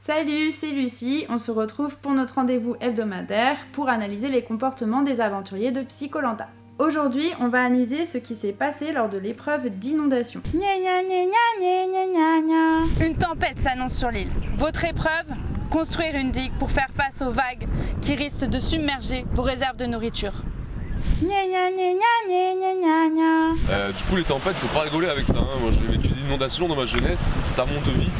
Salut, c'est Lucie, on se retrouve pour notre rendez-vous hebdomadaire pour analyser les comportements des aventuriers de Psy-Koh-Lanta. Aujourd'hui, on va analyser ce qui s'est passé lors de l'épreuve d'inondation. Une tempête s'annonce sur l'île. Votre épreuve, construire une digue pour faire face aux vagues qui risquent de submerger vos réserves de nourriture. Du coup les tempêtes, faut pas rigoler avec ça, hein. Moi j'ai vécu d'inondations dans ma jeunesse, ça monte vite,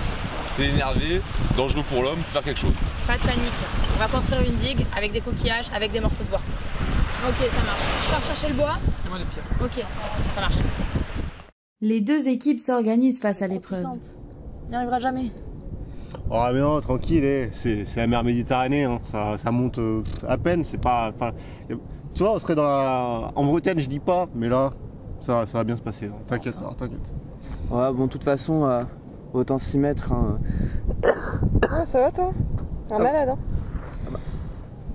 c'est énervé, c'est dangereux pour l'homme, faut faire quelque chose. Pas de panique, on va construire une digue avec des coquillages, avec des morceaux de bois. Ok, ça marche. Je pars chercher le bois. C'est moi les pierres. Ok, ça marche. Les deux équipes s'organisent face à l'épreuve. Il n'y arrivera jamais. Oh mais non, tranquille, c'est la mer Méditerranée, hein. Ça monte à peine, c'est pas... Tu vois, on serait en Bretagne, je dis pas, mais là, ça va bien se passer. Hein. T'inquiète, t'inquiète. Ouais, bon, de toute façon, autant s'y mettre. Hein. Ouais, ça va toi? Un malade, hein?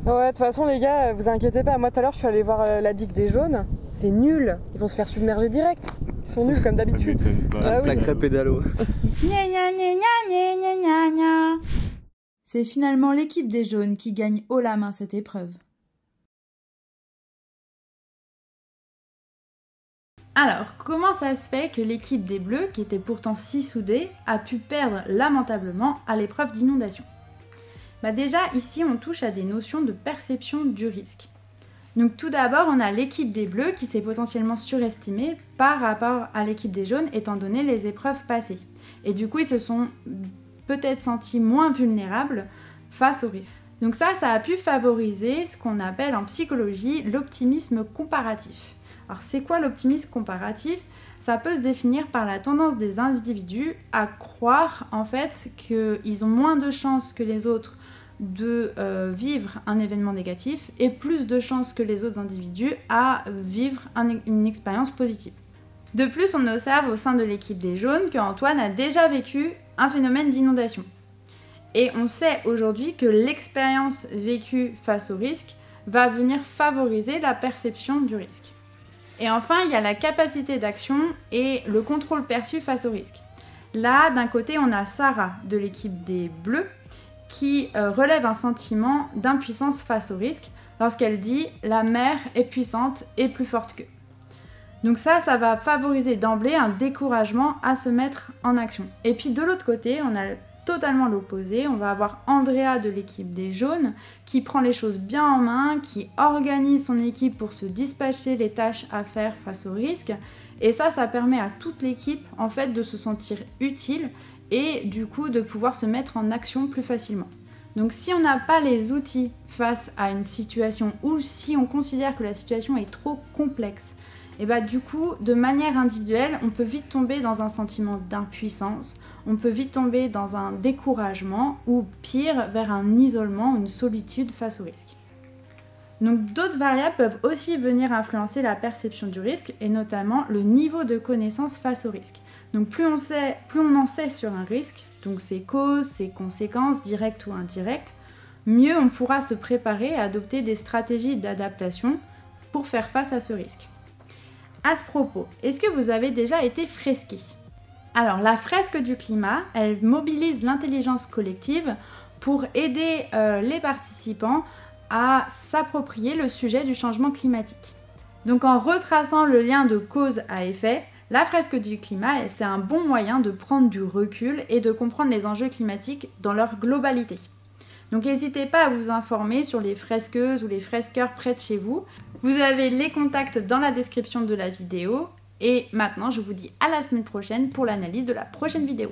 Ouais, de toute façon, les gars, vous inquiétez pas. Moi, tout à l'heure, je suis allée voir la digue des jaunes. C'est nul. Ils vont se faire submerger direct. Ils sont nuls comme d'habitude. Ah, oui. La pédalo. C'est finalement l'équipe des jaunes qui gagne haut la main cette épreuve. Alors, comment ça se fait que l'équipe des Bleus, qui était pourtant si soudée, a pu perdre lamentablement à l'épreuve d'inondation? Déjà, ici, on touche à des notions de perception du risque. Donc tout d'abord, on a l'équipe des Bleus qui s'est potentiellement surestimée par rapport à l'équipe des jaunes, étant donné les épreuves passées. Et du coup, ils se sont peut-être sentis moins vulnérables face au risque. Donc ça a pu favoriser ce qu'on appelle en psychologie l'optimisme comparatif. Alors c'est quoi l'optimisme comparatif? Ça peut se définir par la tendance des individus à croire en fait qu'ils ont moins de chances que les autres de vivre un événement négatif et plus de chances que les autres individus à vivre une expérience positive. De plus, on observe au sein de l'équipe des jaunes qu'Antoine a déjà vécu un phénomène d'inondation. Et on sait aujourd'hui que l'expérience vécue face au risque va venir favoriser la perception du risque. Et enfin, il y a la capacité d'action et le contrôle perçu face au risque. Là, d'un côté, on a Sarah de l'équipe des Bleus qui relève un sentiment d'impuissance face au risque lorsqu'elle dit « la mer est puissante et plus forte qu'eux ». Donc ça va favoriser d'emblée un découragement à se mettre en action. Et puis de l'autre côté, on a totalement l'opposé. On va avoir Andrea de l'équipe des jaunes qui prend les choses bien en main, qui organise son équipe pour se dispatcher les tâches à faire face au risque. Et ça permet à toute l'équipe en fait de se sentir utile et du coup de pouvoir se mettre en action plus facilement. Donc si on n'a pas les outils face à une situation ou si on considère que la situation est trop complexe, et du coup de manière individuelle on peut vite tomber dans un sentiment d'impuissance, on peut vite tomber dans un découragement ou pire vers un isolement, une solitude face au risque. Donc d'autres variables peuvent aussi venir influencer la perception du risque et notamment le niveau de connaissance face au risque. Donc plus on en sait sur un risque, donc ses causes, ses conséquences directes ou indirectes, mieux on pourra se préparer et adopter des stratégies d'adaptation pour faire face à ce risque. À ce propos, est-ce que vous avez déjà été fresqué? Alors la fresque du climat, elle mobilise l'intelligence collective pour aider les participants à s'approprier le sujet du changement climatique. Donc en retraçant le lien de cause à effet, la fresque du climat, c'est un bon moyen de prendre du recul et de comprendre les enjeux climatiques dans leur globalité. Donc n'hésitez pas à vous informer sur les fresqueuses ou les fresqueurs près de chez vous. Vous avez les contacts dans la description de la vidéo. Et maintenant, je vous dis à la semaine prochaine pour l'analyse de la prochaine vidéo.